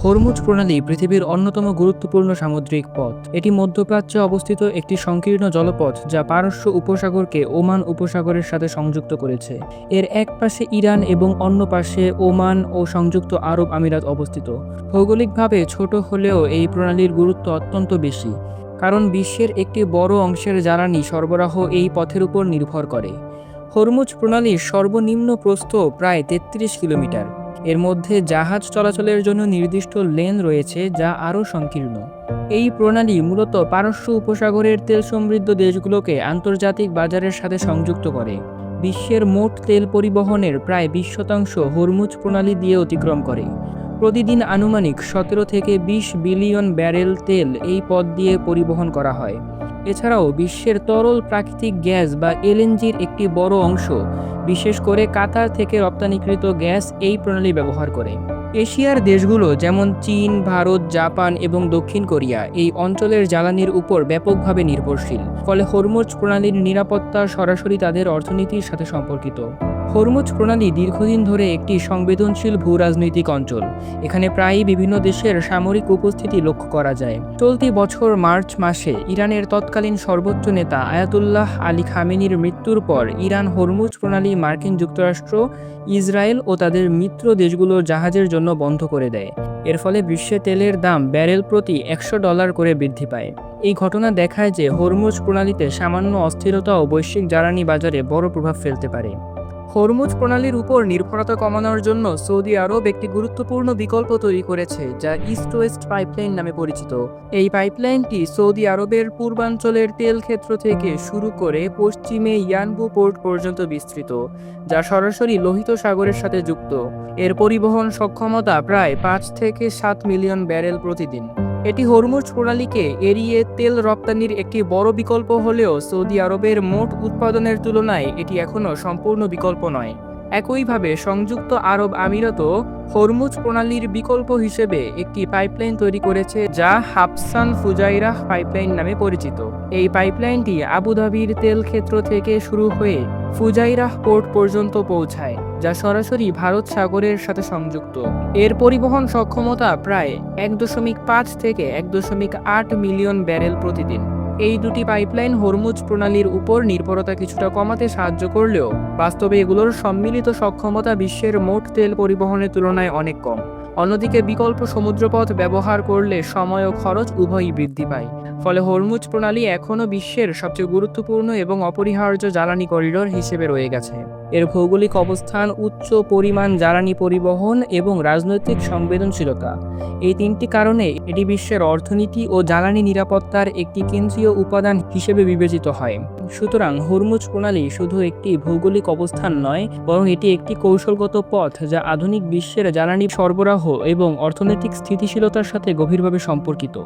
Hormuz প্রণালী পৃথিবীর অন্যতম গুরুত্বপূর্ণ সামুদ্রিক পথ। এটি মধ্যপ্রাচ্যে অবস্থিত একটি সংকীর্ণ জলপথ যা পারস্য উপসাগরকে ওমান উপসাগরের সাথে সংযুক্ত করেছে। এর এক পাশে ইরান এবং অন্য পাশে ওমান ও সংযুক্ত আরব আমিরাত অবস্থিত। ভৌগোলিকভাবে ছোট হলেও এই প্রণালীর গুরুত্ব অত্যন্ত বেশি, কারণ বিশ্বের একটি বড় অংশের জ্বালানি সরবরাহ এই পথের উপর নির্ভর করে। হরমুজ প্রণালীর সর্বনিম্ন প্রস্থ প্রায় ৩৩ কিলোমিটার। এর মধ্যে জাহাজ চলাচলের জন্য নির্দিষ্ট লেন রয়েছে যা আরও সংকীর্ণ। এই প্রণালী মূলত পারস্য উপসাগরের তেল সমৃদ্ধ দেশগুলোকে আন্তর্জাতিক বাজারের সাথে সংযুক্ত করে। বিশ্বের মোট তেল পরিবহনের প্রায় ২০% হরমুজ প্রণালী দিয়ে অতিক্রম করে। প্রতিদিন আনুমানিক ১৭ থেকে ২০ বিলিয়ন ব্যারেল তেল এই পথ দিয়ে পরিবহন করা হয়। এছাড়াও বিশ্বের তরল প্রাকৃতিক গ্যাস বা এলএনজির একটি বড় অংশ, বিশেষ করে কাতার থেকে রপ্তানিকৃত গ্যাস এই প্রণালী ব্যবহার করে। এশিয়ার দেশগুলো যেমন চীন, ভারত, জাপান এবং দক্ষিণ কোরিয়া এই অঞ্চলের জ্বালানির উপর ব্যাপকভাবে নির্ভরশীল। ফলে হরমুজ প্রণালীর নিরাপত্তা সরাসরি তাদের অর্থনীতির সাথে সম্পর্কিত। হরমুজ প্রণালী দীর্ঘদিন ধরে একটি সংবেদনশীল ভূরাজনৈতিক অঞ্চল। এখানে প্রায়ই বিভিন্ন দেশের সামরিক উপস্থিতি লক্ষ্য করা যায়। চলতি বছর মার্চ মাসে ইরানের তৎকালীন সর্বোচ্চ নেতা আয়াতুল্লাহ আলী খামেনির মৃত্যুর পর ইরান হরমুজ প্রণালী মার্কিন যুক্তরাষ্ট্র, ইসরায়েল ও তাদের মিত্র দেশগুলোর জাহাজের জন্য বন্ধ করে দেয়। এর ফলে বিশ্বে তেলের দাম ব্যারেল প্রতি $১০০ করে বৃদ্ধি পায়। এই ঘটনা দেখায় যে হরমুজ প্রণালীতে সামান্য অস্থিরতাও বৈশ্বিক জ্বালানি বাজারে বড় প্রভাব ফেলতে পারে। হরমুজ প্রণালীর উপর নির্ভরতা কমানোর জন্য সৌদি আরব একটি গুরুত্বপূর্ণ বিকল্প তৈরি করেছে যা ইস্ট ওয়েস্ট পাইপলাইন নামে পরিচিত। এই পাইপলাইনটি সৌদি আরবের পূর্বাঞ্চলের তেল ক্ষেত্র থেকে শুরু করে পশ্চিমে ইয়ানবু পোর্ট পর্যন্ত বিস্তৃত, যা সরাসরি লোহিত সাগরের সাথে যুক্ত। এর পরিবহন সক্ষমতা প্রায় ৫ থেকে ৭ মিলিয়ন ব্যারেল প্রতিদিন। এটি হরমুজ প্রণালীকে এড়িয়ে তেল রপ্তানির একটি বড় বিকল্প হলেও সৌদি আরবের মোট উৎপাদনের তুলনায় এটি এখনও সম্পূর্ণ বিকল্প নয়। একইভাবে সংযুক্ত আরব আমিরাতও হরমুজ প্রণালীর বিকল্প হিসেবে একটি পাইপলাইন তৈরি করেছে যা হাবসান ফুজাইরাহ পাইপলাইন নামে পরিচিত। এই পাইপলাইনটি আবুধাবির তেল ক্ষেত্র থেকে শুরু হয়ে ফুজাইরাহ পোর্ট পর্যন্ত পৌঁছায়, যা সরাসরি ভারত সাগরের সাথে সংযুক্ত। এর পরিবহন সক্ষমতা প্রায় ১.৫ থেকে ১.৮ মিলিয়ন ব্যারেল প্রতিদিন। এই দুটি পাইপলাইন হরমুজ প্রণালীর উপর নির্ভরতা কিছুটা কমাতে সাহায্য করলেও বাস্তবে এগুলোর সম্মিলিত সক্ষমতা বিশ্বের মোট তেল পরিবহনের তুলনায় অনেক কম। অন্যদিকে বিকল্প সমুদ্রপথ ব্যবহার করলে সময় ও খরচ উভয়ই বৃদ্ধি পায়। ফলে হরমুজ প্রণালী এখনও বিশ্বের সবচেয়ে গুরুত্বপূর্ণ এবং অপরিহার্য জ্বালানি করিডোর হিসেবে রয়ে গেছে। এর ভৌগোলিক অবস্থান, উচ্চ পরিমাণ জ্বালানি পরিবহন এবং রাজনৈতিক সংবেদনশীলতা, এই তিনটি কারণে এটি বিশ্বের অর্থনীতি ও জ্বালানি নিরাপত্তার একটি কেন্দ্রীয় উপাদান হিসেবে বিবেচিত হয়। সুতরাং হরমুজ প্রণালী শুধু একটি ভৌগোলিক অবস্থান নয়, বরং এটি একটি কৌশলগত পথ যা আধুনিক বিশ্বের জ্বালানি সরবরাহ এবং অর্থনৈতিক স্থিতিশীলতার সাথে গভীরভাবে সম্পর্কিত।